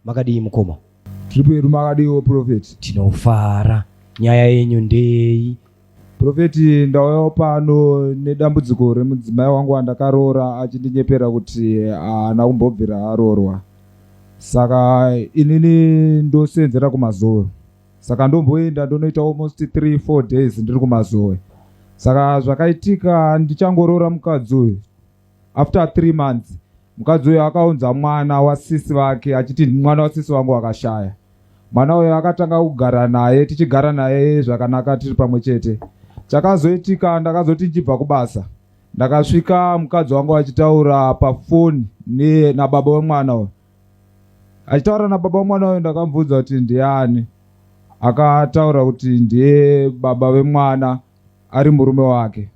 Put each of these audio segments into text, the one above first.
makadi mukoma tiripo makadiwo prophet tinofara nyaya yenyu ndei prophet ndauyawo pano nedambudziko remudzimai wangu andakaroora achindinyepera kuti haana kumbobvira aroorwa saka inini ndosenzera kumazowe saka ndomboenda ndonoita almost 3-4 days ndiri kumazowe saka zvakaitika ndichangoroora mukadzi uyu after 3 months mukadzi uyu akaunza mwana wasisi vake achiti mwana wasisi wangu akashaya mwana uyu akatanga kugara naye tichigara naye zvakanaka tiri pamwe chete chakazoitika ndakazoti ndichibva kubasa ndakasvika mukadzi wangu achitaura pafoni nababa wemwana uyu achitaura nababa wemwana uyu ndakamubvunza kuti ndiani akataura kuti ndiye baba vemwana ari murume wake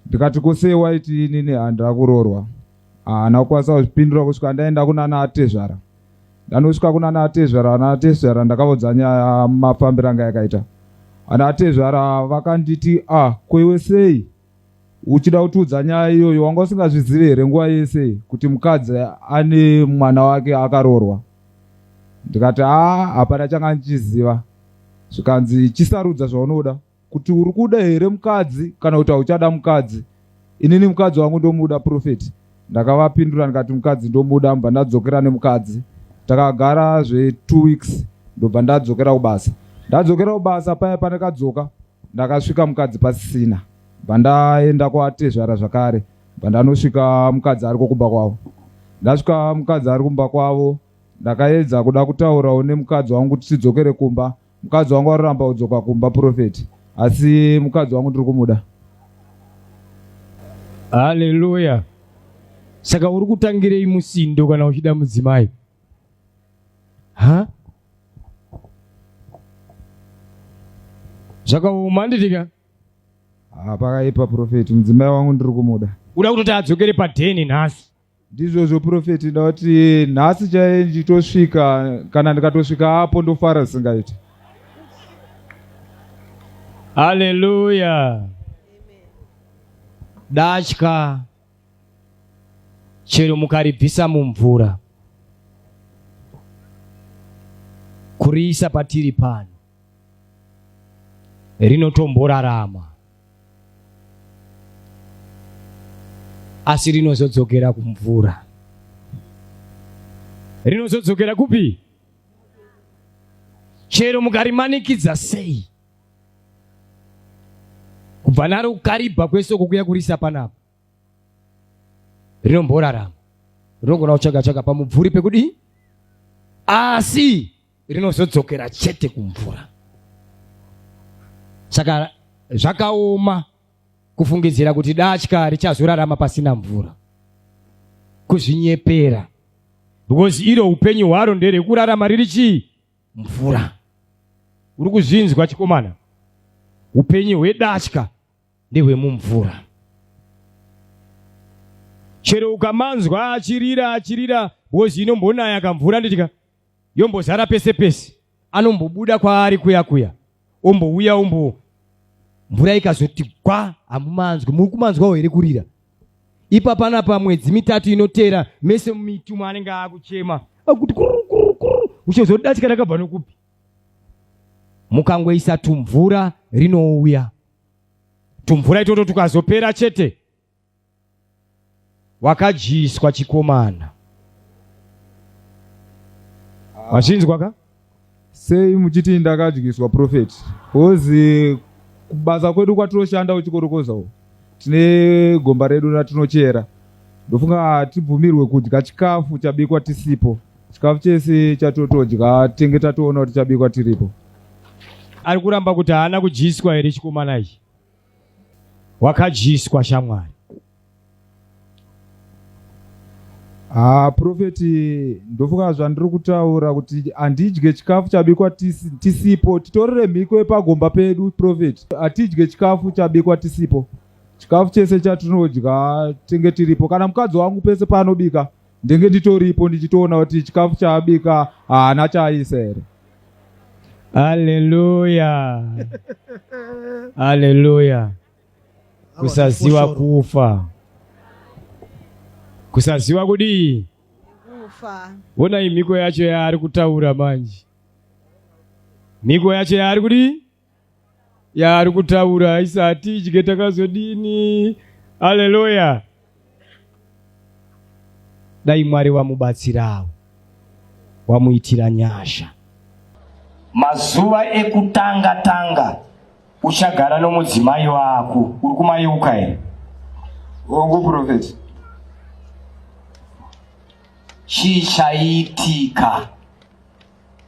ndikati kusei waiti inini handina kuroorwa haana kukwanisa kuzvipindura kusvika ndaenda kunana atezvara ndanosvika kunana atezvara ana atezvara ndakaudza nyaya mafambiro anga yakaita ana atezvara vakanditi kwewe sei uchida kutiudza nyaya iyoyo wanga usingazvizive here nguva yese kuti mukadzi ane mwana wake akaroorwa ndikati hapana changa ndichiziva zvikanzi chisarudza zvaunoda kuti uri kuda here mukadzi kana kuti hauchada mukadzi inini mukadzi wangu ndomuda profeti ndakavapindura ndikati mukadzi ndomuda mbva ndadzokera nemukadzi takagara 2 weeks ndobva ndadzokera kubasa ndadzokera kubasa paya pandakadzoka ndakasvika mukadzi pasisina bva ndaenda kuatezvara zvakare bva ndanosvika mukadzi ari kumba kwavo ndasvika mukadzi ari kumba kwavo ndakaedza kuda kutaurawo nemukadzi wangu kuti tidzokere kumba mukadzi wangu aroramba kudzoka kumba profeti asi mukadzi wangu ndiri kumuda haleluya saka uri kutangirei musindo kana uchida mudzimai zvakaoma nditika pakaipa profeti mudzimai wangu ndiri kumuda uda kutoti adzokere padheni nhasi ndizvozvo profeti ndakuti nhasi chaiye ndichitosvika kana ndikatosvika apo ndofara zvisingaiti haleluya datya chero mukaribvisa mumvura kuriisa patiri pano rinotomborarama asi rinozodzokera kumvura rinozodzokera kupi chero mukarimanikidza sei kubva naro kukaribha kwesoko kuya kurisa panapa rinomborarama rinogona kutsvaga pamubvuri pekudi asi rinozodzokera chete kumvura saka zvakaoma kufungidzira kuti datya richazorarama pasina mvura kuzvinyepera because iro upenyu hwaro nderekurarama riri chii mvura uri kuzvinzwa chikomana upenyu hwedatya ndehwemumvura chero ukamanzwa achirira bozi inombonaya kamvura nditika yombozara pese pese anombobuda kwaari kuya ombouya mvura ikazoti gwa hamumanzwi muri kumanzwawo here kurira ipa panapa mwedzi 3 inotera mese mumiti umwe anenge akuchema akuti kurukuru uchizodatya rakabva nokupi mukangoisa tumvura rinouya tumvura itoto tukazopera chete wakadyiswa chikomana wazvinzwa ka sei muchiti ndakadyiswa profeti kozi kubasa kwedu kwatinoshanda uchikorokozawo tine gomba redu ratinochera ndofunga tibvumirwe kudya chikafu chabikwa tisipo chikafu chese chatotodya tenge tatoona kuti chabikwa tiripo ari kuramba kuti haana kudyiswa here chikomana ichi wakadyiswa shamwari profeti ndofunga zvandiri kutaura kuti handidye chikafu chabikwa tisipo titorere mhiko yepagomba pedu profeti hatidye chikafu chabikwa tisipo chikafu chese chatinodya tenge tiripo kana mukadzi wangu pese paanobika ndenge nditoripo ndichitoona kuti chikafu chaabika haana chaaisa here haleluya haleluya kusaziwa kufa kusaziwa kudii kufa. Ona miko yacho yaari kutaura manje. Miko yacho yaari kudi? Yaari kutaura isati idye takazodini. Haleluya. Dai Mwari wamubatsirawo. Wamuitira nyasha. Mazuva ekutanga uchagara nomudzimai wako. Uri kumayeuka here? Hongu Prophet. Chichaitika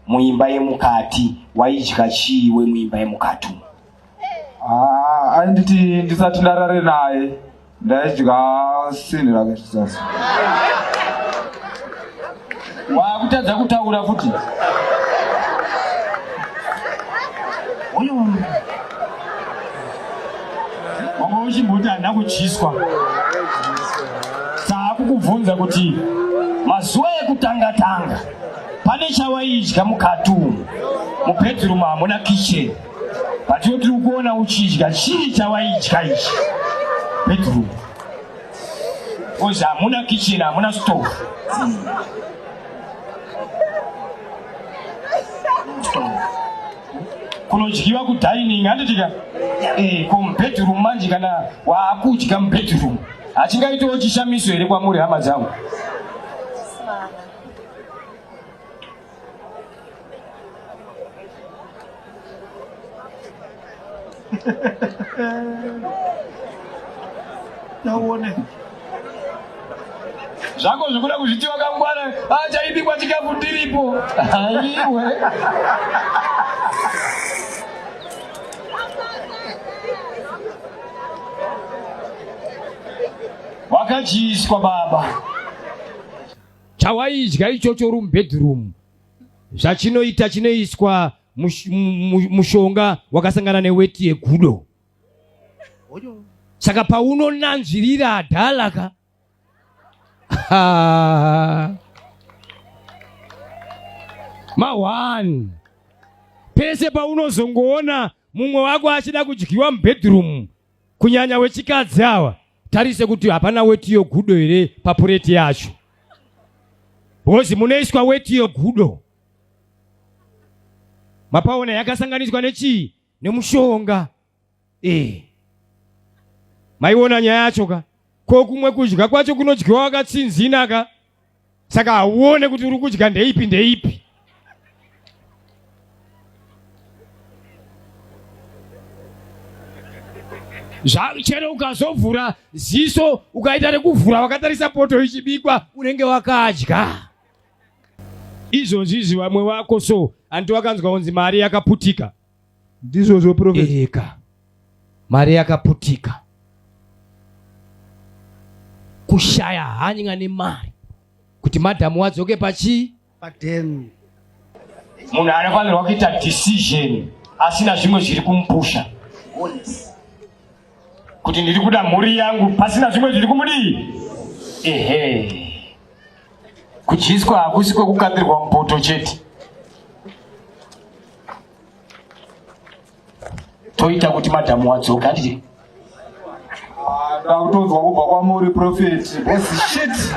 muimba yemukati waidya chiwe muimba yemukati. Anditi ndisati ndarare naye ndaidya sini rake sasa. Wakutadza kutaura futi. Uyu wanga uchimboti hana kuchiswa. Saakukubvunza kuti mazuva ekutanga pane chawaidya mukati umu. Mubhedhurumu hamuna kicheni. Patio tiri kuona uchidya chii chawaidya ichi. Bedhurumu. Ozi hamuna kicheni, hamuna stofu. Kunodyiwa kudhainingi handitika kumubhedhurumu manje kana waakudya mubhedhurumu achingaitawo chishamiso here kwamuri hama dzangu. Zvako zvekuda kuzvitiwa kangwana chaibikwa chikafu ndiripo. Aiwe. Wakachiswa baba. Chawaidya ichocho uri mubhedhurumu. Zvachinoita chinoiswa mushonga wakasangana neweti yegudo. Saka paunonanzvirira dhalaka. Mawani. Pese paunozongoona mumwe wako achida kudyiwa mubhedhurumu kunyanya wechikadzi awa, tarise kuti hapana weti yegudo here papureti yacho. Bozi munoiswa weti yegudo. Mapaona yakasanganiswa nechii? Nemushonga. Maiona nyaya yacho ka? Ko kumwe kudya kwacho kunodyiwa wakatsinzina ka? Saka hauone kuti uri kudya ndeipi. Chero ukazovhura ziso ukaita rekuvhura wakatarisa poto ichibikwa unenge wakadya. Izvozvi vamwe vako so anti wakanzwa kunzi mari yakaputika. Ndizvozvo Prophet. Mari yakaputika. Kushaya hanya nemari kuti madhamu wadzoke pachi Pademu. Munhu anofanirwa kuita decision asina zvimwe zviri kumupusha. Kuti ndiri kuda mhuri yangu pasina zvimwe zviri kumudii. Kudyiswa hakusi kwekukandirwa mupoto chete. Toita kuti madhamu wadzoka handiti. Ndakutonzwa kubva kwamuri Prophet. Bosi shit.